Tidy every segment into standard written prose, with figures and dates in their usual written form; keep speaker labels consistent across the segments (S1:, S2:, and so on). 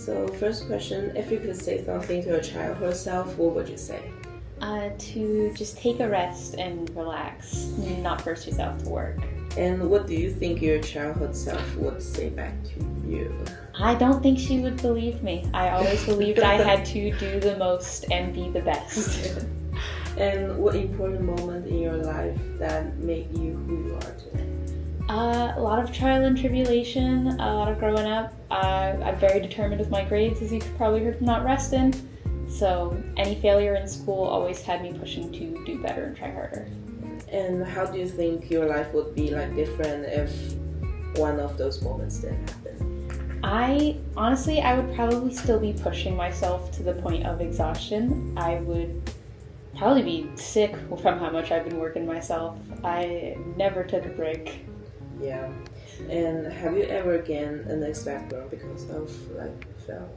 S1: So first question, if you could say something to your childhood self, what would you say?
S2: To just take a rest and relax, not force yourself to work.
S1: And what do you think your childhood self would say back to you?
S2: I don't think she would believe me. I always believed I had to do the most and be the best.
S1: And what important moment in your life that made you who you are today?
S2: A lot of trial and tribulation, a lot of growing up. I'm very determined with my grades, as you could probably heard from not resting. So any failure in school always had me pushing to do better and try harder.
S1: And how do you think your life would be like different if one of those moments didn't happen?
S2: I would probably still be pushing myself to the point of exhaustion. I would probably be sick from how much I've been working myself. I never took a break.
S1: Yeah. And have you ever gained an expect growth because of like fail?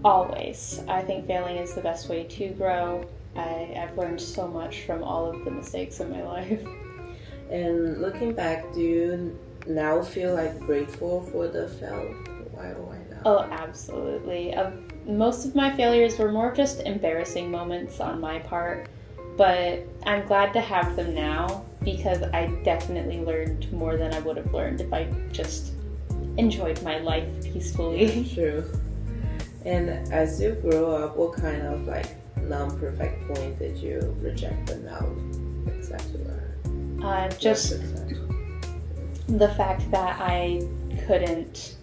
S2: Always. I think failing is the best way to grow. I've learned so much from all of the mistakes in my life.
S1: And looking back, do you now feel like grateful for the fail? Why not?
S2: Oh, absolutely. Most of my failures were more just embarrassing moments on my part, but I'm glad to have them now because I definitely learned more than I would have learned if I just enjoyed my life peacefully.
S1: True. And as you grow up, what kind of like non-perfect point did you reject but now accept or
S2: Just
S1: accept?
S2: the fact that I couldn't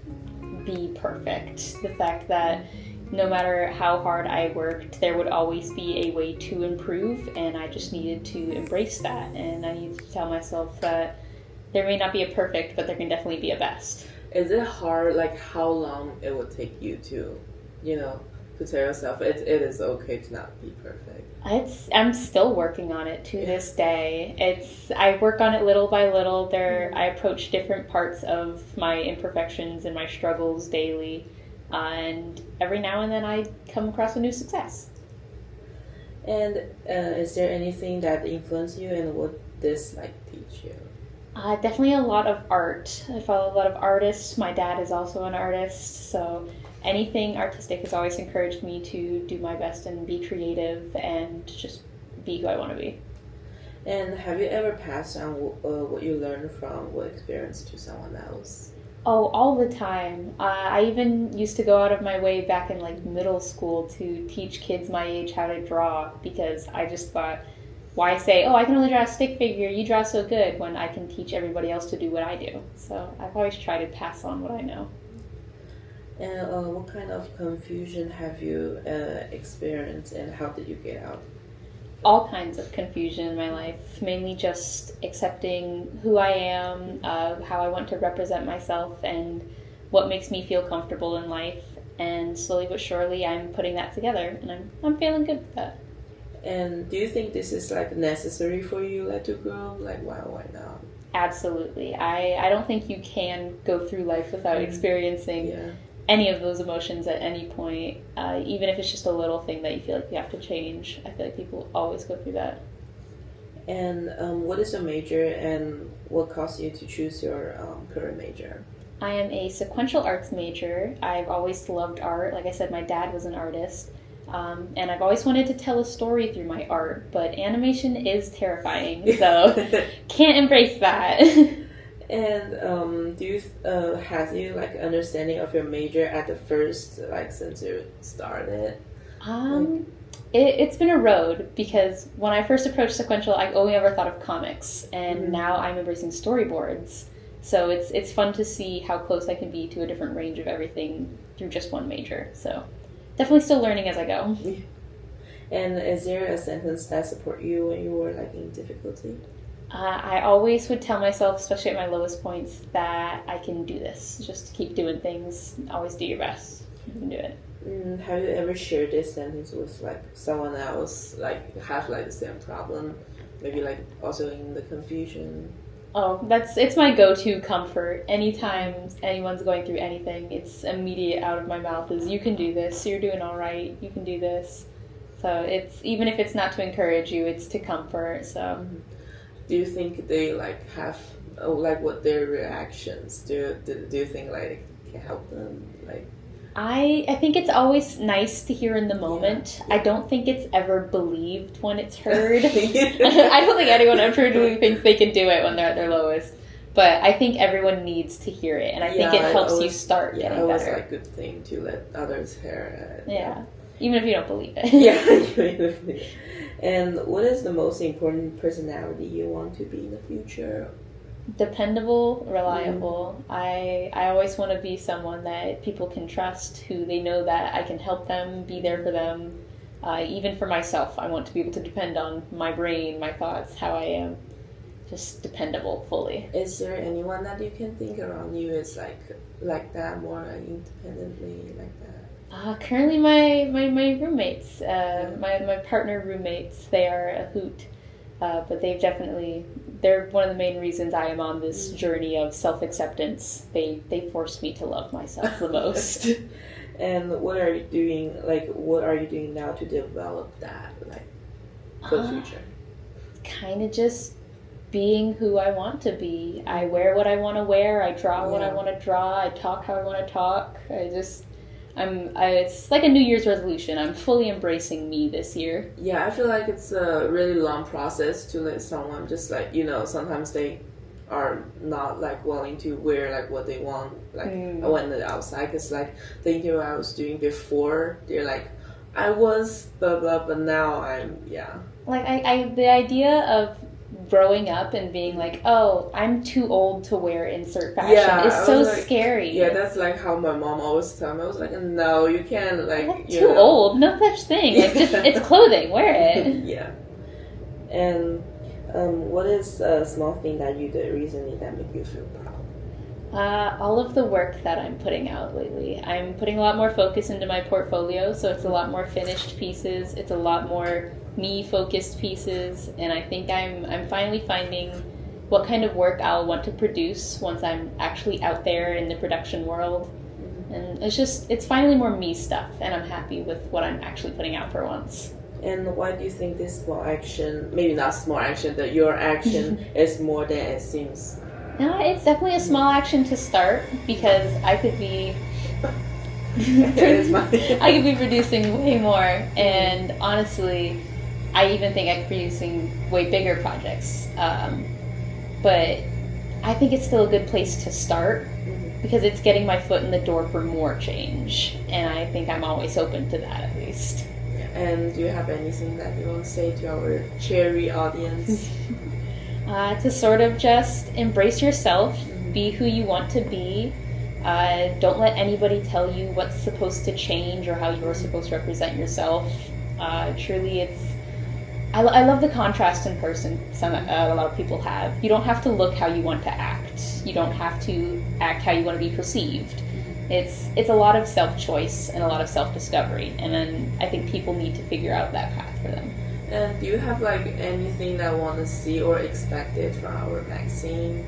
S2: be perfect. The fact that no matter how hard I worked, there would always be a way to improve, and I just needed to embrace that. And I needed to tell myself that there may not be a perfect, but there can definitely be a best.
S1: Is it hard, like how long it would take you to, to tell yourself it is okay to not be perfect?
S2: I'm still working on it to this day. I work on it little by little. I approach different parts of my imperfections and my struggles daily. And every now and then I come across a new success.
S1: And is there anything that influenced you, and what this like teach you?
S2: Definitely a lot of art. I follow a lot of artists. My dad is also an artist, so anything artistic has always encouraged me to do my best and be creative and just be who I want to be.
S1: And have you ever passed on what you learned from what experience to someone else?
S2: Oh, all the time. I even used to go out of my way back in like middle school to teach kids my age how to draw because I just thought, why say, oh, I can only draw a stick figure, you draw so good, when I can teach everybody else to do what I do. So I've always tried to pass on what I know.
S1: And what kind of confusion have you experienced, and how did you get out?
S2: All kinds of confusion in my life, mainly just accepting who I am, how I want to represent myself, and what makes me feel comfortable in life. And slowly but surely, I'm putting that together, and I'm feeling good with that.
S1: And do you think this is like necessary for you, like to grow? Like why not?
S2: Absolutely. I don't think you can go through life without experiencing any of those emotions at any point, even if it's just a little thing that you feel like you have to change. I feel like people always go through that.
S1: And what is your major, and what caused you to choose your current major?
S2: I am a sequential arts major. I've always loved art. Like I said, my dad was an artist. And I've always wanted to tell a story through my art, but animation is terrifying, so can't embrace that.
S1: And do you has you like understanding of your major at the first, like since you started?
S2: It's been a road because when I first approached sequential, I only ever thought of comics, and now I'm embracing storyboards. So it's fun to see how close I can be to a different range of everything through just one major. So definitely still learning as I go.
S1: And is there a sentence that support you when you were like in difficulty?
S2: I always would tell myself, especially at my lowest points, that I can do this. Just keep doing things. Always do your best. You can do it.
S1: Have you ever shared this sentence with like someone else, like have like the same problem? Maybe like also in the confusion?
S2: Oh, it's my go-to comfort. Anytime anyone's going through anything, it's immediate out of my mouth is, you can do this, you're doing all right, you can do this. So it's, even if it's not to encourage you, it's to comfort, so.
S1: Do you think they like have, like what their reactions? Do you think like can help them? Like,
S2: I think it's always nice to hear in the moment. I don't think it's ever believed when it's heard. I don't think anyone ever truly thinks they can do it when they're at their lowest. But I think everyone needs to hear it, and I think it helps you start getting better.
S1: Yeah, it was like a good thing to let others hear it.
S2: Yeah, even if you don't believe it.
S1: Yeah, even if you don't believe it. And what is the most important personality you want to be in the future?
S2: Dependable, reliable. I always want to be someone that people can trust, who they know that I can help them, be there for them. Even for myself, I want to be able to depend on my brain, my thoughts, how I am. Just dependable fully.
S1: Is there anyone that you can think around you is like that, more like independently like that?
S2: Currently my roommates, my partner roommates, they are a hoot. But they're one of the main reasons I am on this journey of self-acceptance. They forced me to love myself the most.
S1: And what are you doing, what are you doing now to develop that, for the future?
S2: Kind of just being who I want to be. I wear what I want to wear. I draw what I want to draw. I talk how I want to talk. It's like a New Year's resolution. I'm fully embracing me this year.
S1: Yeah, I feel like it's a really long process to let someone just sometimes they are not willing to wear what they want when they're outside. Because the interview I was doing before, they're like, I was blah blah, but now I'm
S2: the idea of growing up and being like, oh, I'm too old to wear insert fashion is so scary.
S1: Yeah, that's how my mom always told me. I was like, no, you can't
S2: too old, no such thing. It's clothing, wear it.
S1: Yeah. And what is a small thing that you did recently that made you feel proud?
S2: All of the work that I'm putting out lately. I'm putting a lot more focus into my portfolio, so it's a lot more finished pieces. It's a lot more me-focused pieces, and I think I'm finally finding what kind of work I'll want to produce once I'm actually out there in the production world. And it's finally more me stuff, and I'm happy with what I'm actually putting out for once.
S1: And why do you think this small action, maybe not small action, that your action is more than it seems?
S2: No, it's definitely a small action to start, because I could be I could be producing way more, and honestly, I even think I could be producing way bigger projects. But I think it's still a good place to start, because it's getting my foot in the door for more change, and I think I'm always open to that, at least.
S1: And do you have anything that you want to say to our cherry audience?
S2: To sort of just embrace yourself, be who you want to be. Don't let anybody tell you what's supposed to change or how you're supposed to represent yourself. Truly, I love the contrast in person a lot of people have. You don't have to look how you want to act. You don't have to act how you want to be perceived. It's a lot of self-choice and a lot of self-discovery, and then I think people need to figure out that path for them.
S1: And do you have anything that you want to see or expected from our magazine,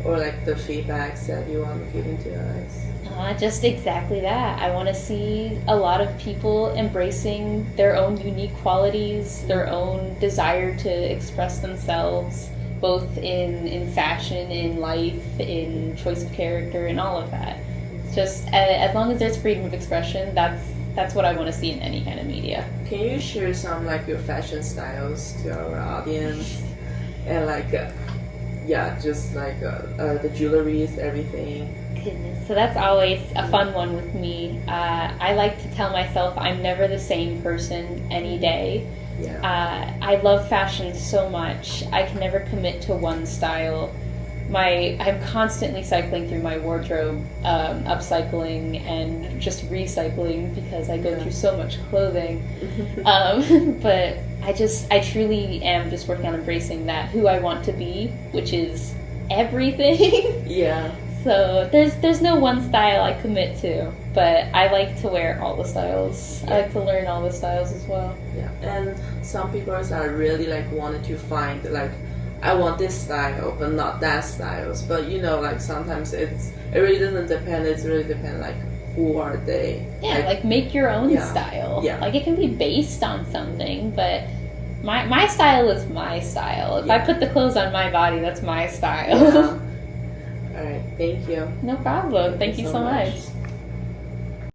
S1: or the feedbacks that you want to give into us?
S2: Just exactly that. I want to see a lot of people embracing their own unique qualities, their own desire to express themselves, both in fashion, in life, in choice of character, and all of that. Just as long as there's freedom of expression, that's what I want to see in any kind of media.
S1: Can you share some your fashion styles to our audience, and the jewelries, everything?
S2: Goodness, so that's always a fun one with me. I like to tell myself I'm never the same person any day.
S1: Yeah.
S2: I love fashion so much. I can never commit to one style. I'm constantly cycling through my wardrobe, upcycling and just recycling, because I go through so much clothing. But I truly am just working on embracing that, who I want to be, which is everything.
S1: Yeah.
S2: So there's no one style I commit to, but I like to wear all the styles. Yeah. I like to learn all the styles as well.
S1: Yeah, and some people are really wanted to find I want this style, but not that styles. But sometimes it really doesn't depend. It's really depend who are they.
S2: Yeah, make your own style. Yeah. It can be based on something, but my style is my style. If I put the clothes on my body, that's my style.
S1: Yeah. All right, thank you.
S2: No problem. Thank you so much.